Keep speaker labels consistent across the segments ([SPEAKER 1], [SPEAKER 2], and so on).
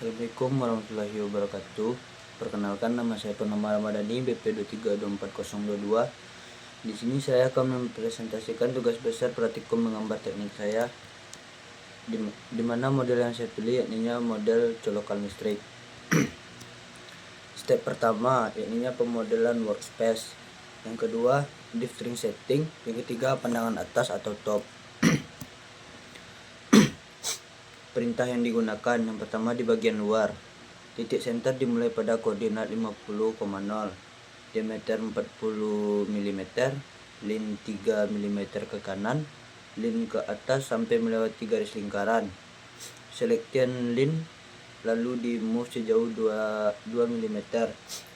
[SPEAKER 1] Assalamualaikum warahmatullahi wabarakatuh. Perkenalkan, nama saya Purnama Ramadhani, BP 23242022. Di sini saya akan mempresentasikan tugas besar praktikum menggambar teknik saya, di mana model yang saya pilih yakni model colokan listrik. Step pertama yakni pemodelan workspace. Yang kedua, differing setting. Yang ketiga, pandangan atas atau top. Perintah yang digunakan, yang pertama di bagian luar. Titik center dimulai pada koordinat 50,0, diameter 40 mm, lin 3 mm ke kanan, lin ke atas sampai melewati garis lingkaran. Selection lin lalu di move sejauh 2 mm,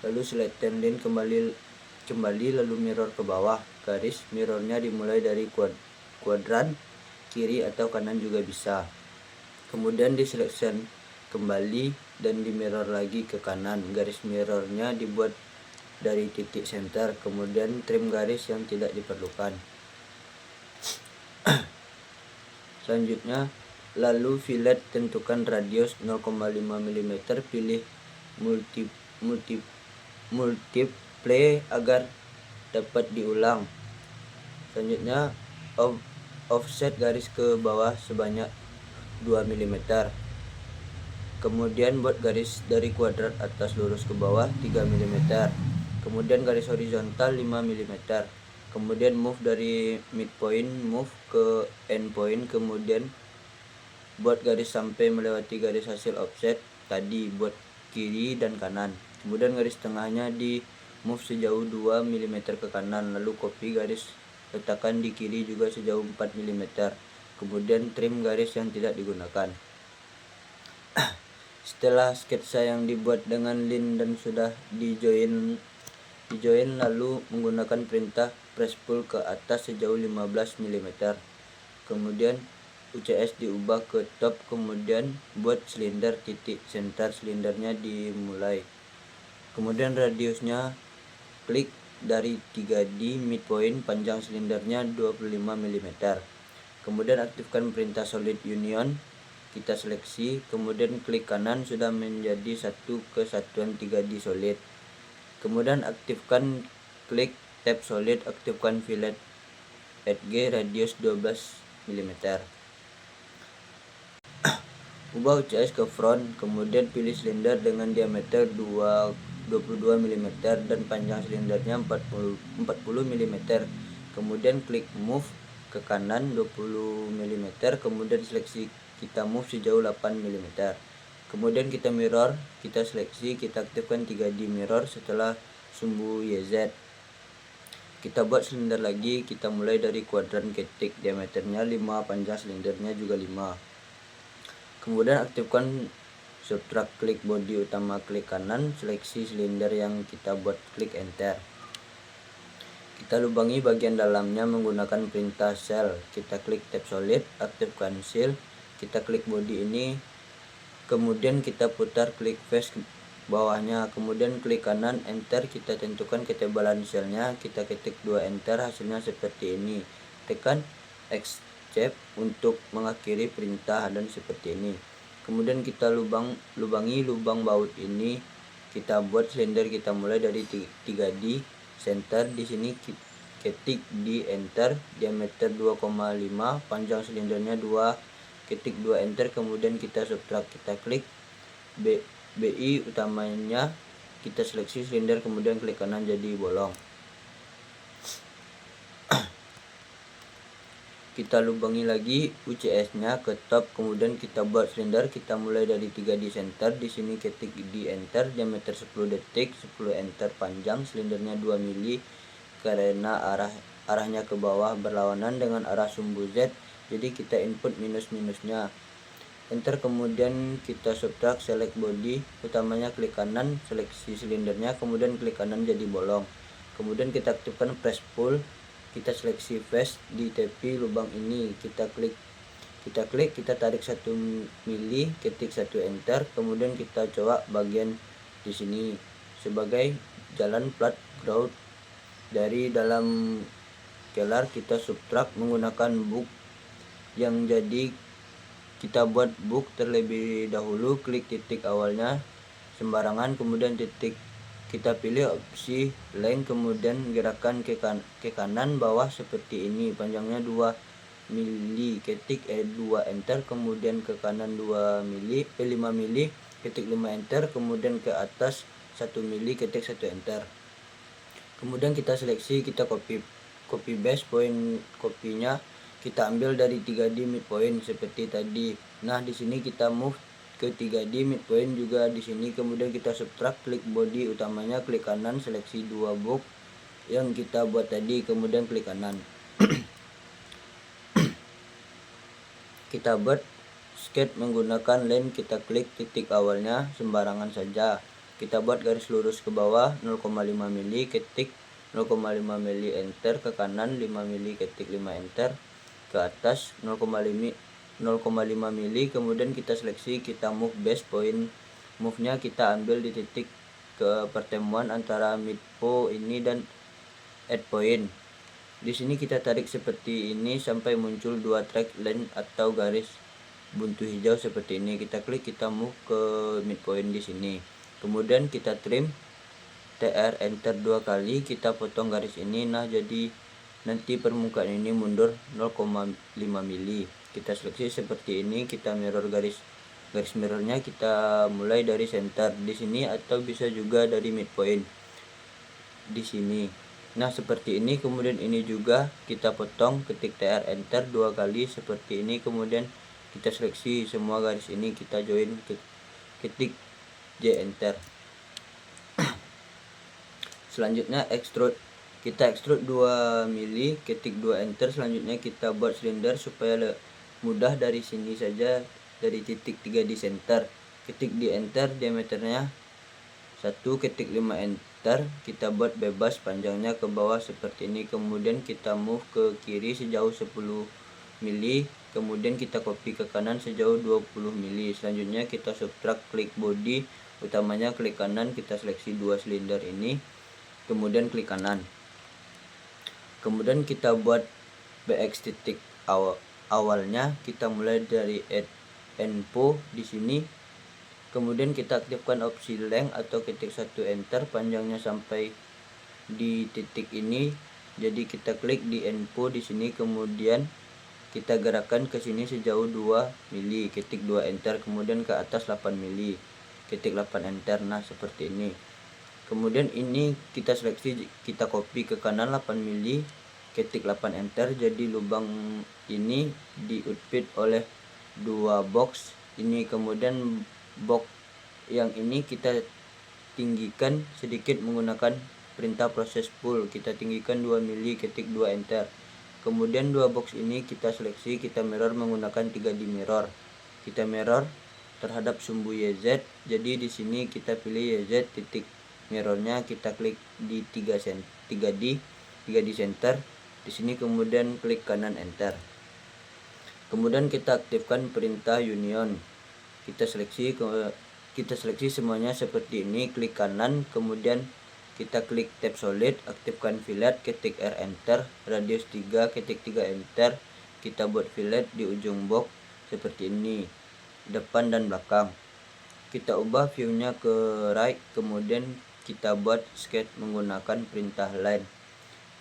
[SPEAKER 1] lalu selection lin kembali lalu mirror ke bawah. Garis mirrornya dimulai dari kuadran kiri atau kanan juga bisa. Kemudian di selection kembali dan di mirror lagi ke kanan. Garis mirrornya dibuat dari titik center, kemudian trim garis yang tidak diperlukan. Selanjutnya, lalu fillet tentukan radius 0,5 mm, pilih multiply agar dapat diulang. Selanjutnya, offset garis ke bawah sebanyak 2 mm. Kemudian buat garis dari kuadrat atas lurus ke bawah 3 mm. Kemudian garis horizontal 5 mm. Kemudian move dari midpoint move ke endpoint. Kemudian buat garis sampai melewati garis hasil offset tadi, buat kiri dan kanan. Kemudian garis tengahnya di move sejauh 2 mm ke kanan, lalu copy garis letakkan di kiri juga sejauh 4 mm. Kemudian trim garis yang tidak digunakan. Setelah sketsa yang dibuat dengan lin dan sudah di join lalu menggunakan perintah press pull ke atas sejauh 15 mm. Kemudian UCS diubah ke top, kemudian buat silinder, titik center silindernya dimulai. Kemudian radiusnya klik dari 3D midpoint, panjang silindernya 25 mm. Kemudian aktifkan perintah solid union, kita seleksi, kemudian klik kanan sudah menjadi satu kesatuan 3D solid. Kemudian aktifkan klik tab solid, aktifkan fillet edge radius 12 mm. Ubah UCS ke front, kemudian pilih silinder dengan diameter 22 mm dan panjang silindernya 40 mm. Kemudian klik move ke kanan 20 mm, kemudian seleksi, kita move sejauh 8 mm. Kemudian kita mirror, kita seleksi, kita aktifkan 3D mirror setelah sumbu YZ. Kita buat silinder lagi, kita mulai dari kuadran ketik, diameternya 5, panjang silindernya juga 5. Kemudian aktifkan subtract, klik body utama, klik kanan, seleksi silinder yang kita buat, klik enter. Kita lubangi bagian dalamnya menggunakan perintah cell, kita klik tab solid, aktifkan seal, kita klik body ini, kemudian kita putar, klik face ke bawahnya, kemudian klik kanan enter, kita tentukan ketebalan selnya, kita ketik 2 enter, hasilnya seperti ini. Tekan escape untuk mengakhiri perintah dan seperti ini. Kemudian kita lubangi lubang baut ini, kita buat silinder, kita mulai dari 3D center, di sini ketik di enter, diameter 2,5, panjang silindernya 2, ketik 2 enter, kemudian kita subtract, kita klik BI utamanya, kita seleksi silinder, kemudian klik kanan jadi bolong. Kita lubangi lagi UCS nya ke top, kemudian kita buat silinder, kita mulai dari 3D center, di sini ketik di enter, diameter 10 detik, 10 enter, panjang silindernya 2 mili karena arahnya ke bawah berlawanan dengan arah sumbu Z, jadi kita input minusnya enter, kemudian kita subtract, select body utamanya, klik kanan, seleksi silindernya, kemudian klik kanan jadi bolong. Kemudian kita aktifkan press pull, kita seleksi face di tepi lubang ini, kita tarik 1 mili, ketik 1 enter, kemudian kita coba bagian di sini sebagai jalan plat grout. Dari dalam scalar kita subtract menggunakan book yang jadi kita buat book terlebih dahulu, klik titik awalnya sembarangan, kemudian kita pilih opsi length, kemudian gerakan ke kanan bawah seperti ini, panjangnya 2 mili, ketik 2 enter, kemudian ke kanan 2 mili 5 mili, ketik 5 enter, kemudian ke atas 1 mili, ketik 1 enter. Kemudian kita seleksi, kita copy base point kopinya, kita ambil dari 3D midpoint seperti tadi. Nah, di sini kita move ke 3D midpoint juga di sini, kemudian kita subtract, klik body utamanya, klik kanan, seleksi 2 box yang kita buat tadi, kemudian klik kanan. Kita buat sketch menggunakan line, kita klik titik awalnya sembarangan saja. Kita buat garis lurus ke bawah 0,5 mili, ketik 0,5 mili enter, ke kanan 5 mili, ketik 5 enter, ke atas 0,5 mili, kemudian kita seleksi, kita move base point, move-nya kita ambil di titik ke pertemuan antara midpo ini dan add point. Di sini kita tarik seperti ini sampai muncul 2 track line atau garis buntu hijau seperti ini. Kita klik, kita move ke midpoint di sini. Kemudian kita trim, TR enter 2 kali, kita potong garis ini. Nah, jadi nanti permukaan ini mundur 0,5 mili. Kita seleksi seperti ini, kita mirror garis mirrornya, kita mulai dari center di sini atau bisa juga dari midpoint di sini. Nah, seperti ini. Kemudian ini juga kita potong, ketik TR enter 2 kali seperti ini, kemudian kita seleksi semua garis ini, kita join, ketik J enter. Selanjutnya extrude, kita extrude 2 mili, ketik 2 enter. Selanjutnya kita buat silinder supaya mudah, dari sini saja, dari titik 3 di center, ketik di enter, diameternya 1, ketik 5 enter, kita buat bebas panjangnya ke bawah seperti ini. Kemudian kita move ke kiri sejauh 10 mili, kemudian kita copy ke kanan sejauh 20 mili. Selanjutnya kita subtract, klik body utamanya, klik kanan, kita seleksi 2 silinder ini, kemudian klik kanan. Kemudian kita buat BX titik awalnya, kita mulai dari add info di sini. Kemudian kita aktifkan opsi length atau ketik 1 enter, panjangnya sampai di titik ini. Jadi kita klik di info di sini, kemudian kita gerakkan ke sini sejauh 2 mili, ketik 2 enter, kemudian ke atas 8 mili, ketik 8 enter. Nah, seperti ini. Kemudian ini kita seleksi, kita copy ke kanan 8 mili, ketik 8 enter. Jadi lubang ini di outfit oleh 2 box ini. Kemudian box yang ini kita tinggikan sedikit menggunakan perintah proses pull, kita tinggikan 2 mili, ketik 2 enter. Kemudian 2 box ini kita seleksi, kita mirror menggunakan 3D mirror. Kita mirror terhadap sumbu YZ. Jadi di sini kita pilih YZ, titik mirrornya kita klik di 3D center di sini, kemudian klik kanan enter. Kemudian kita aktifkan perintah union. Kita seleksi semuanya seperti ini, klik kanan, kemudian kita klik tab solid, aktifkan fillet, ketik R enter, radius 3, ketik 3 enter. Kita buat fillet di ujung box seperti ini, depan dan belakang. Kita ubah view-nya ke right, kemudian kita buat sketch menggunakan perintah line.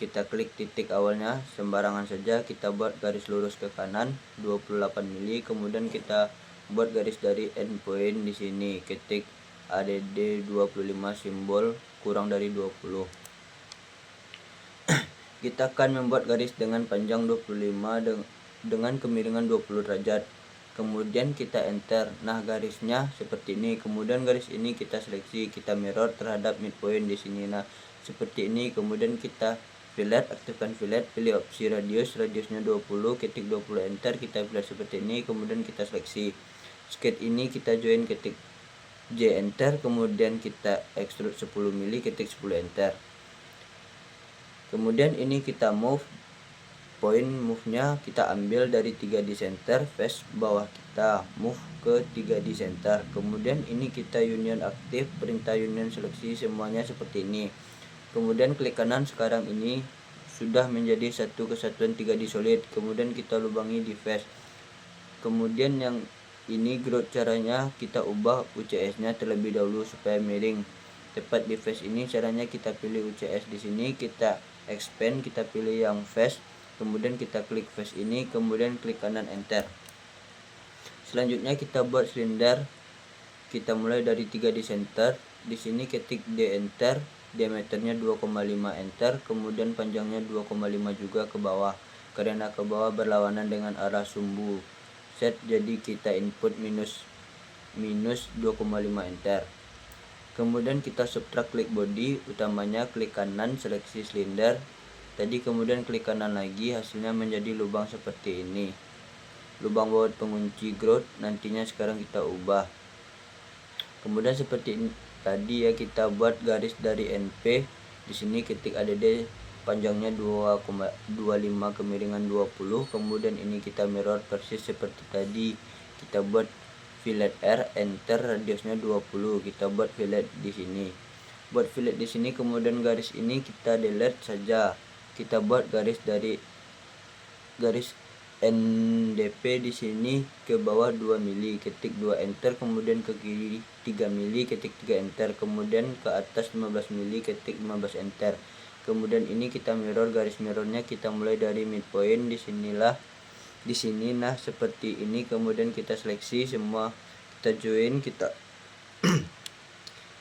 [SPEAKER 1] Kita klik titik awalnya sembarangan saja, kita buat garis lurus ke kanan 28 mili, kemudian kita buat garis dari endpoint di sini, ketik ADD 25 simbol kurang dari 20. Kita akan membuat garis dengan panjang 25 dengan kemiringan 20 derajat. Kemudian kita enter. Nah, garisnya seperti ini. Kemudian garis ini kita seleksi, kita mirror terhadap midpoint di sini. Nah, seperti ini. Kemudian kita fillet, aktifkan fillet, pilih opsi radiusnya 20, ketik 20 enter, kita fillet seperti ini. Kemudian kita seleksi sketch ini, kita join, ketik J enter, kemudian kita extrude 10 mili, ketik 10 enter. Kemudian ini kita move point, move-nya kita ambil dari 3D center, face bawah kita move ke 3D center. Kemudian ini kita union aktif, perintah union seleksi semuanya seperti ini. Kemudian klik kanan, sekarang ini sudah menjadi satu kesatuan 3D solid. Kemudian kita lubangi di face. Kemudian yang ini grout, caranya kita ubah UCS nya terlebih dahulu supaya miring tepat di face ini. Caranya kita pilih UCS di sini, kita expand, kita pilih yang face, kemudian kita klik face ini, kemudian klik kanan enter. Selanjutnya kita buat silinder. Kita mulai dari 3 di center. Di sini ketik D enter, diameternya 2,5 enter, kemudian panjangnya 2,5 juga ke bawah. Karena ke bawah berlawanan dengan arah sumbu set, jadi kita input minus 2,5 enter. Kemudian kita subtract klik body utamanya, klik kanan seleksi silinder tadi, kemudian klik kanan lagi, hasilnya menjadi lubang seperti ini, lubang baut pengunci grout. Nantinya sekarang kita ubah. Kemudian seperti ini tadi ya, kita buat garis dari NP. Di sini ketik ADD, panjangnya 2,25 kemiringan 20. Kemudian ini kita mirror persis seperti tadi. Kita buat fillet R, enter, radiusnya 20. Kita buat fillet di sini. Buat fillet di sini, kemudian garis ini kita delete saja. Kita buat garis dari garis NDP di sini ke bawah 2 mili, ketik 2 enter, kemudian ke kiri 3 mili, ketik 3 enter, kemudian ke atas 15 mili, ketik 15 enter. Kemudian ini kita mirror, garis mirrornya kita mulai dari midpoint di sini, nah seperti ini. Kemudian kita seleksi semua, kita join, kita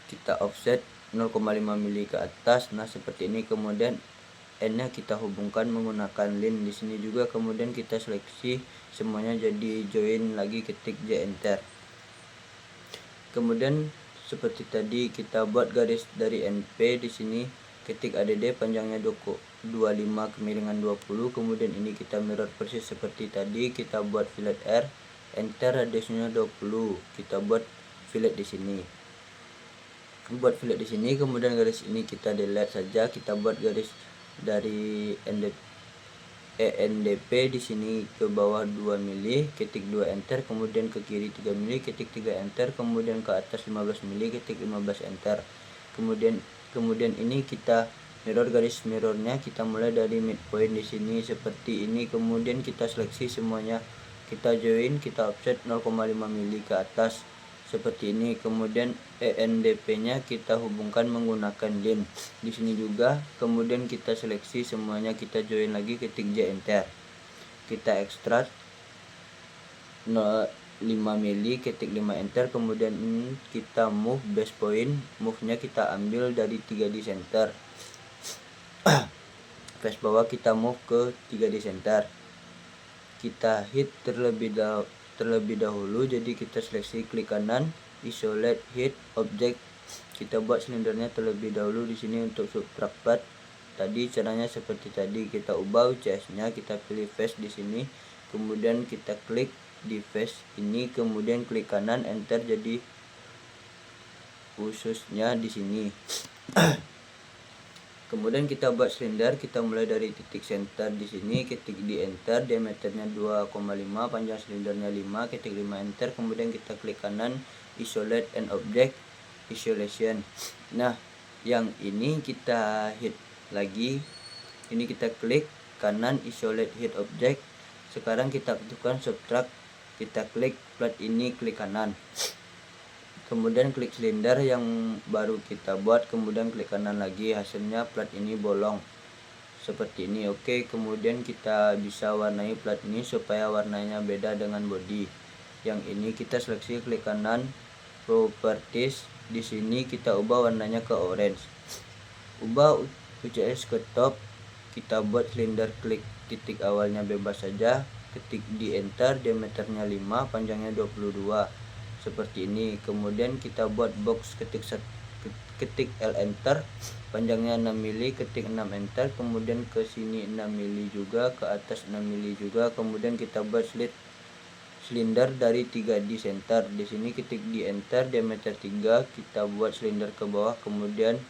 [SPEAKER 1] kita offset 0,5 mili ke atas, nah seperti ini. Kemudian N-nya kita hubungkan menggunakan lin di sini juga. Kemudian kita seleksi semuanya jadi join lagi, ketik J enter. Kemudian seperti tadi kita buat garis dari NP di sini, ketik ADD, panjangnya 25 kemiringan 20. Kemudian ini kita mirror persis seperti tadi, kita buat fillet R, enter, radiusnya 20. Kita buat fillet di sini. Buat fillet di sini, kemudian garis ini kita delete saja. Kita buat garis dari ENDP di sini ke bawah 2 mili, ketik 2 enter, kemudian ke kiri 3 mili, ketik 3 enter, kemudian ke atas 15 mili, ketik 15 enter. Kemudian ini kita mirror, garis mirrornya kita mulai dari midpoint di sini seperti ini. Kemudian kita seleksi semuanya, kita join, kita offset 0,5 mili ke atas seperti ini. Kemudian ENDP-nya kita hubungkan menggunakan lin di sini juga. Kemudian kita seleksi semuanya, kita join lagi, ketik J enter. Kita ekstrak 5 mili, ketik 5 enter. Kemudian kita move base point, move-nya kita ambil dari 3 di center. Face bawah kita move ke 3 di center. Kita hit terlebih dahulu, jadi kita seleksi, klik kanan, isolate hit object. Kita buat silindernya terlebih dahulu di sini untuk subtract part. Tadi caranya seperti tadi, kita ubah UCS-nya, kita pilih face di sini, kemudian kita klik di face ini, kemudian klik kanan enter, jadi khususnya di sini. Kemudian kita buat silinder, kita mulai dari titik center di sini, ketik di enter, diameternya 2,5, panjang silindernya 5, ketik 5 enter, kemudian kita klik kanan, isolate and object, isolation. Nah, yang ini kita hit lagi, ini kita klik kanan, isolate hit object. Sekarang kita aktifkan subtract, kita klik plat ini, klik kanan. Kemudian klik silinder yang baru kita buat, kemudian klik kanan lagi, hasilnya plat ini bolong seperti ini. Oke, kemudian kita bisa warnai plat ini supaya warnanya beda dengan body. Yang ini kita seleksi, klik kanan, properties, di sini kita ubah warnanya ke orange. Ubah UCS ke top, kita buat silinder, klik titik awalnya bebas saja, ketik di enter, diameternya 5, panjangnya 22 seperti ini. Kemudian kita buat box, ketik L enter, panjangnya 6 mili, ketik 6 enter, kemudian ke sini 6 mili juga, ke atas 6 mili juga. Kemudian kita buat silinder dari 3 di center. Di sini ketik di enter, diameter 3, kita buat silinder ke bawah, kemudian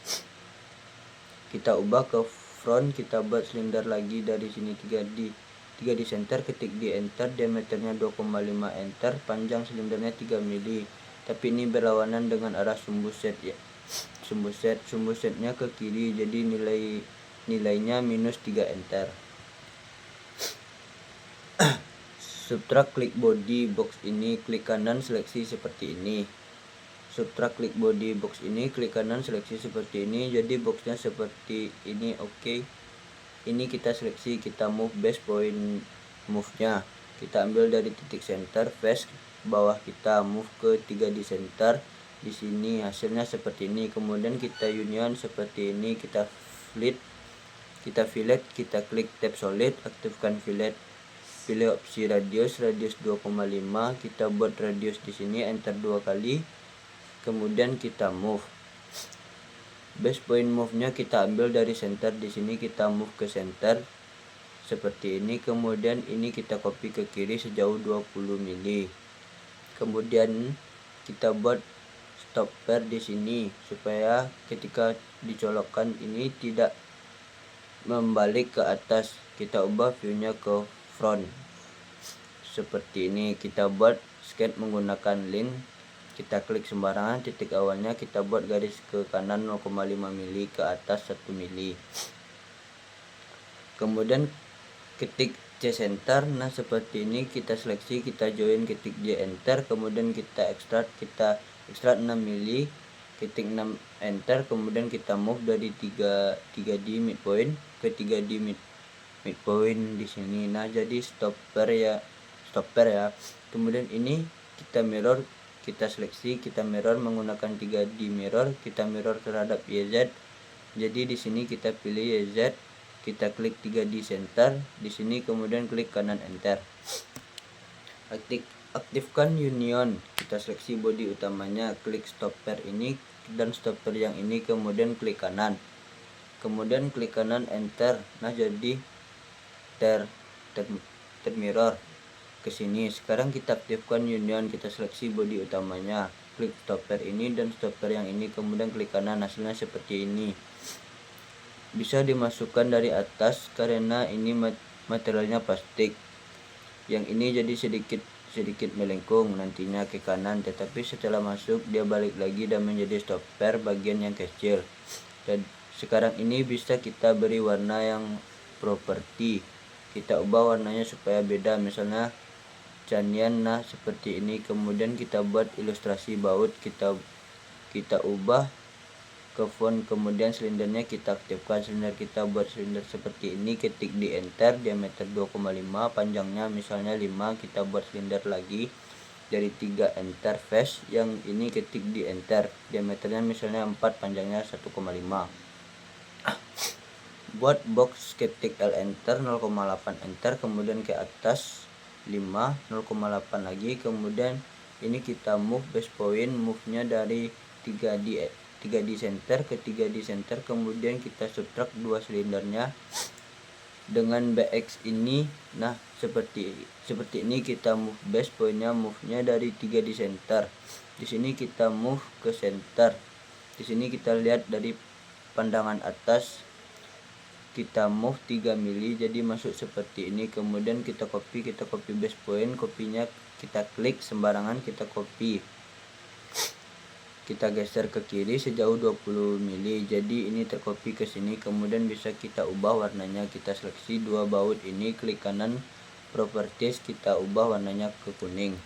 [SPEAKER 1] kita ubah ke front, kita buat silinder lagi dari sini 3 di center, ketik di enter, diameternya 2,5 enter, panjang silindernya 3 mili. Tapi ini berlawanan dengan arah sumbu set ya. Sumbu setnya ke kiri, jadi nilainya minus 3 enter. Subtract klik body box ini, klik kanan seleksi seperti ini. Subtract klik body box ini, klik kanan seleksi seperti ini. Jadi boxnya seperti ini. Oke. Ini kita seleksi, kita move base point move-nya. Kita ambil dari titik center face bawah, kita move ke 3D center. Di sini hasilnya seperti ini. Kemudian kita union seperti ini, kita fillet, kita klik tab solid, aktifkan fillet, pilih opsi radius 2,5, kita buat radius di sini, enter 2 kali. Kemudian kita move. Base point move-nya kita ambil dari center, di sini kita move ke center seperti ini. Kemudian ini kita copy ke kiri sejauh 20 mili. Kemudian kita buat stopper di sini supaya ketika dicolokkan ini tidak membalik ke atas. Kita ubah view-nya ke front seperti ini. Kita buat sketch menggunakan link, kita klik sembarangan titik awalnya, kita buat garis ke kanan 0,5 mili, ke atas 1 mili. Kemudian ketik C center. Nah seperti ini kita seleksi, kita join, ketik J enter. Kemudian kita ekstrak 6 mili, ketik 6 enter. Kemudian kita move dari 3D midpoint ke 3D midpoint di sini. Nah jadi stopper ya. Kemudian ini kita mirror, kita seleksi, kita mirror menggunakan 3D mirror, kita mirror terhadap YZ. Jadi di sini kita pilih YZ, kita klik 3D center di sini, kemudian klik kanan enter. Aktifkan union, kita seleksi body utamanya, klik stopper ini dan stopper yang ini, kemudian klik kanan, kemudian klik kanan enter. Nah jadi termirror ke sini. Sekarang kita aktifkan union, kita seleksi body utamanya, klik stopper ini dan stopper yang ini, kemudian klik kanan. Hasilnya seperti ini. Bisa dimasukkan dari atas karena ini materialnya plastik. Yang ini jadi sedikit melengkung nantinya ke kanan, tetapi setelah masuk dia balik lagi dan menjadi stopper bagian yang kecil. Dan sekarang ini bisa kita beri warna yang properti, kita ubah warnanya supaya beda, misalnya canian. Nah seperti ini. Kemudian kita buat ilustrasi baut, kita ubah ke font. Kemudian silindernya kita aktifkan, silinder kita buat silinder seperti ini, ketik di enter, diameter 2,5, panjangnya misalnya 5, kita buat silinder lagi dari 3 enter face, yang ini ketik di enter, diameternya misalnya 4, panjangnya 1,5. Buat box, ketik L enter, 0,8 enter, kemudian ke atas 5, 0,8 lagi. Kemudian ini kita move base point move-nya dari 3D center ke 3D center. Kemudian kita subtract 2 silindernya dengan BX ini. Nah seperti ini kita move base pointnya, move-nya dari 3D center. Di sini kita move ke center. Di sini kita lihat dari pandangan atas, kita move 3 mili jadi masuk seperti ini. Kemudian kita copy base point, kopinya kita klik sembarangan, kita copy, kita geser ke kiri sejauh 20 mili, jadi ini tercopy ke sini. Kemudian bisa kita ubah warnanya, kita seleksi 2 baut ini, klik kanan properties, kita ubah warnanya ke kuning.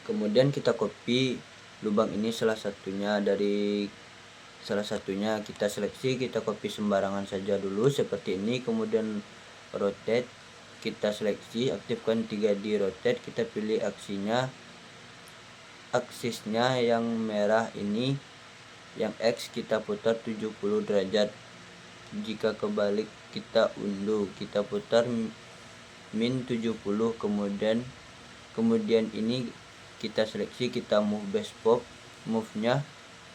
[SPEAKER 1] Kemudian kita copy lubang ini salah satunya kita seleksi, kita copy sembarangan saja dulu seperti ini. Kemudian rotate, kita seleksi, aktifkan 3D rotate, kita pilih aksisnya yang merah ini, yang X kita putar 70 derajat. Jika kebalik kita unduh, kita putar min 70. Kemudian ini kita seleksi, kita move base pop, move-nya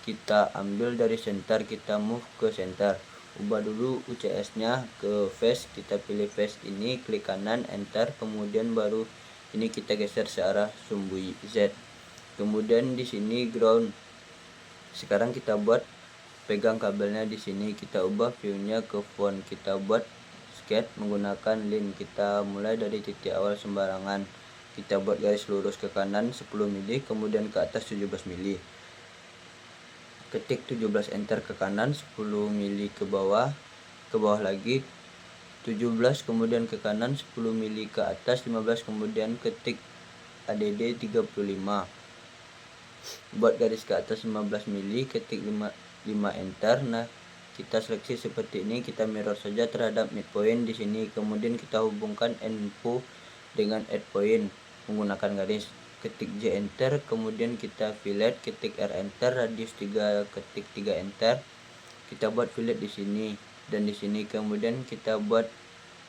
[SPEAKER 1] kita ambil dari center, kita move ke center. Ubah dulu UCS nya ke face, kita pilih face ini, klik kanan enter. Kemudian baru ini kita geser searah sumbu Z. Kemudian di sini ground. Sekarang kita buat pegang kabelnya di sini, kita ubah view-nya ke font, kita buat sketch menggunakan line. Kita mulai dari titik awal sembarangan, kita buat garis lurus ke kanan 10 mili, kemudian ke atas 17 mili. Ketik 17 enter, ke kanan 10 mili, ke bawah lagi 17 kemudian ke kanan, 10 mili ke atas, 15 kemudian ketik ADD 35. Buat garis ke atas 15 mili, ketik 5 enter. Nah, kita seleksi seperti ini, kita mirror saja terhadap midpoint di sini. Kemudian kita hubungkan info dengan add point menggunakan garis. Ketik J enter, kemudian kita fillet, ketik R enter, radius 3, ketik 3 enter. Kita buat fillet di sini dan di sini. Kemudian kita buat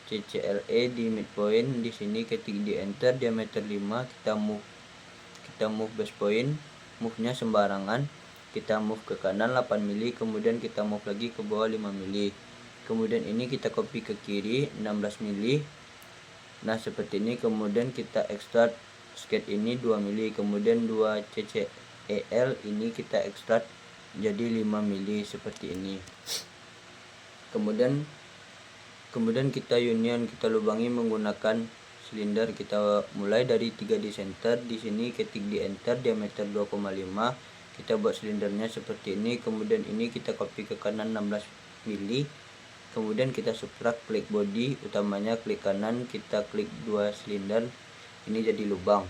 [SPEAKER 1] CCLE di midpoint di sini, ketik di enter, diameter 5, kita move base point, move-nya sembarangan. Kita move ke kanan 8 mili, kemudian kita move lagi ke bawah 5 mili. Kemudian ini kita copy ke kiri 16 mili. Nah, seperti ini. Kemudian kita ekstrak sketch ini 2 mili, kemudian 2 CCEL ini kita ekstrak jadi 5 mili seperti ini. Kemudian kita union, kita lubangi menggunakan silinder. Kita mulai dari 3 di center, di sini ketik di enter, diameter 2,5. Kita buat silindernya seperti ini. Kemudian ini kita copy ke kanan 16 mili. Kemudian kita subtract, klik body utamanya, klik kanan, kita klik 2 silinder, ini jadi lubang.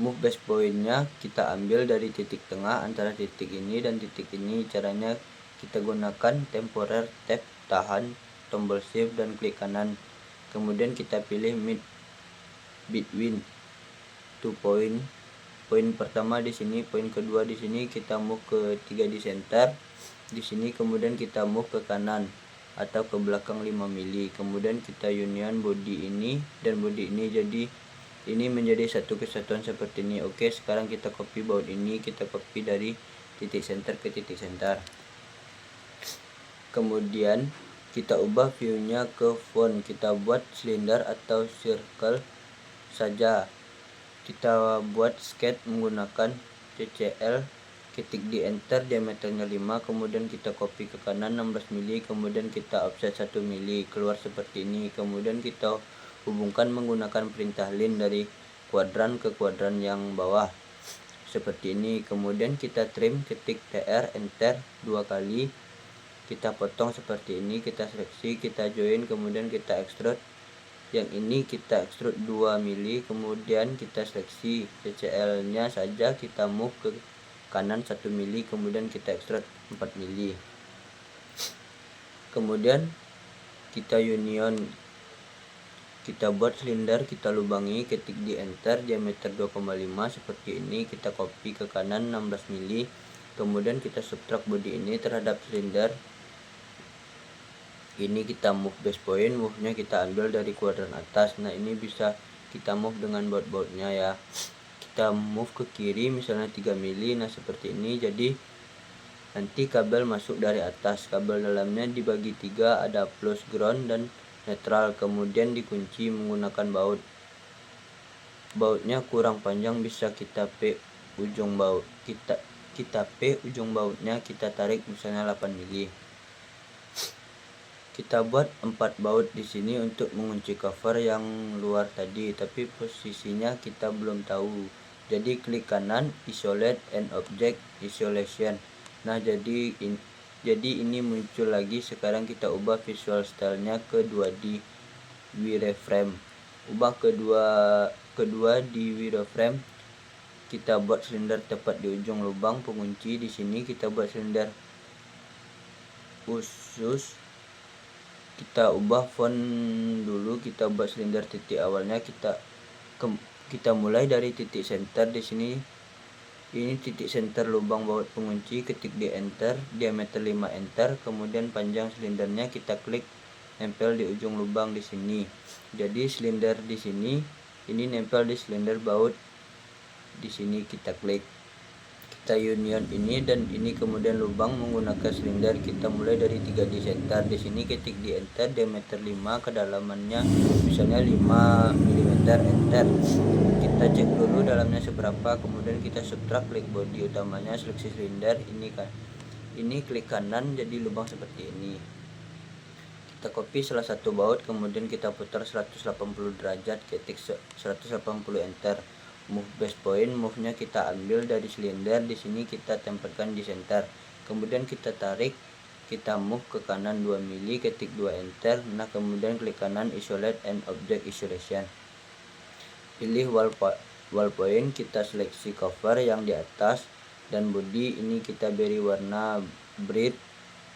[SPEAKER 1] Move base pointnya kita ambil dari titik tengah antara titik ini dan titik ini. Caranya kita gunakan temporary tab, tahan, tombol shift dan klik kanan. Kemudian kita pilih mid between 2 point. Poin pertama di sini, poin kedua di sini. Kita move ke 3 di center di sini, kemudian kita move ke kanan atau ke belakang 5 mili. Kemudian kita union body ini dan body ini, jadi ini menjadi satu kesatuan seperti ini. Oke, sekarang kita copy baut ini, kita copy dari titik center ke titik center. Kemudian kita ubah view-nya ke font, kita buat silinder atau circle saja. Kita buat sketch menggunakan CCL, ketik di enter, diameternya 5, kemudian kita copy ke kanan 16 mili, kemudian kita offset 1 mili, keluar seperti ini. Kemudian kita hubungkan menggunakan perintah line dari kuadran ke kuadran yang bawah seperti ini. Kemudian kita trim, ketik TR enter 2 kali, kita potong seperti ini, kita seleksi, kita join, kemudian kita extrude. Yang ini kita extrude 2 mili, kemudian kita seleksi CCL nya saja, kita move ke kanan 1 mili, kemudian kita extrude 4 mili. Kemudian kita union, kita buat silinder, kita lubangi, ketik di enter, diameter 2,5 seperti ini. Kita copy ke kanan 16 mili, kemudian kita subtract body ini terhadap silinder ini. Kita move base point, move-nya kita ambil dari kuadran atas. Nah, ini bisa kita move dengan baut-bautnya ya. Kita move ke kiri misalnya 3 mili. Nah, seperti ini. Jadi nanti kabel masuk dari atas, kabel dalamnya dibagi 3, ada plus, ground dan netral. Kemudian dikunci menggunakan baut. Bautnya kurang panjang, bisa kita P ujung baut. Kita P ujung bautnya, kita tarik misalnya 8 mili. Kita buat 4 baut di sini untuk mengunci cover yang luar tadi, tapi posisinya kita belum tahu. Jadi klik kanan, isolate and object isolation. Nah, jadi ini muncul lagi. Sekarang kita ubah visual stylenya ke 2D wireframe. Ubah kedua di wireframe. Kita buat silinder tepat di ujung lubang pengunci. Di sini kita buat silinder khusus. Kita ubah font dulu, kita buat silinder titik awalnya, kita mulai dari titik center di sini. Ini titik center lubang baut pengunci, ketik di enter, diameter 5 enter, kemudian panjang silindernya kita klik nempel di ujung lubang di sini. Jadi silinder di sini ini nempel di silinder baut di sini, kita klik. Kita union ini dan ini, kemudian lubang menggunakan silinder. Kita mulai dari 3 di center di sini, ketik di enter, diameter 5, kedalamannya misalnya 5 mm, enter. Kita cek dulu dalamnya seberapa, kemudian kita subtract, klik body utamanya, seleksi silinder ini klik kanan, jadi lubang seperti ini. Kita copy salah satu baut, kemudian kita putar 180 derajat, ketik 180 enter. Move base point, move-nya kita ambil dari silinder di sini, kita tempelkan di center. Kemudian kita tarik, kita move ke kanan 2 mili, ketik 2 enter. Nah kemudian klik kanan isolate and object isolation, pilih wall point, kita seleksi cover yang di atas, dan body ini kita beri warna bright,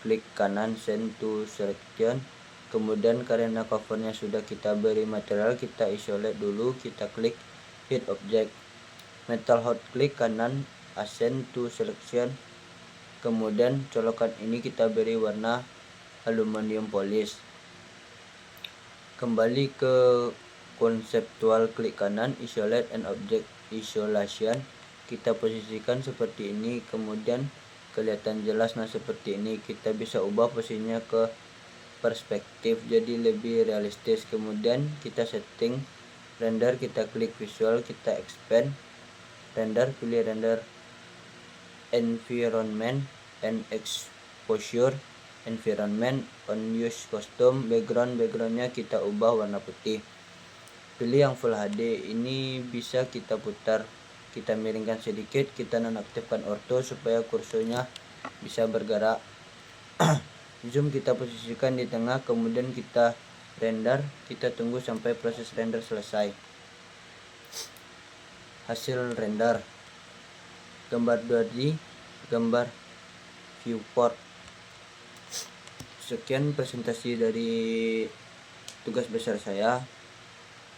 [SPEAKER 1] klik kanan send to selection. Kemudian karena covernya sudah kita beri material, kita isolate dulu, kita klik hit object metal hot, klik kanan ascend to selection. Kemudian colokan ini kita beri warna aluminium polish. Kembali ke konseptual, klik kanan isolate and object isolation, kita posisikan seperti ini, kemudian kelihatan jelas. Nah seperti ini, kita bisa ubah posisinya ke perspektif jadi lebih realistis. Kemudian kita setting render, kita klik visual, kita expand render, pilih render environment and exposure environment on use custom backgroundnya kita ubah warna putih. Pilih yang full HD, ini bisa kita putar, kita miringkan sedikit, kita nonaktifkan ortho supaya kursornya bisa bergerak. Zoom kita posisikan di tengah, kemudian kita render, kita tunggu sampai proses render selesai. Hasil render gambar 2D, gambar viewport. Sekian presentasi dari tugas besar saya.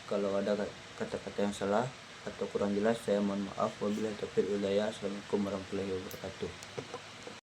[SPEAKER 1] Kalau ada kata-kata yang salah atau kurang jelas, saya mohon maaf. Wabillahi taufiq wal hidayah. Assalamualaikum warahmatullahi wabarakatuh.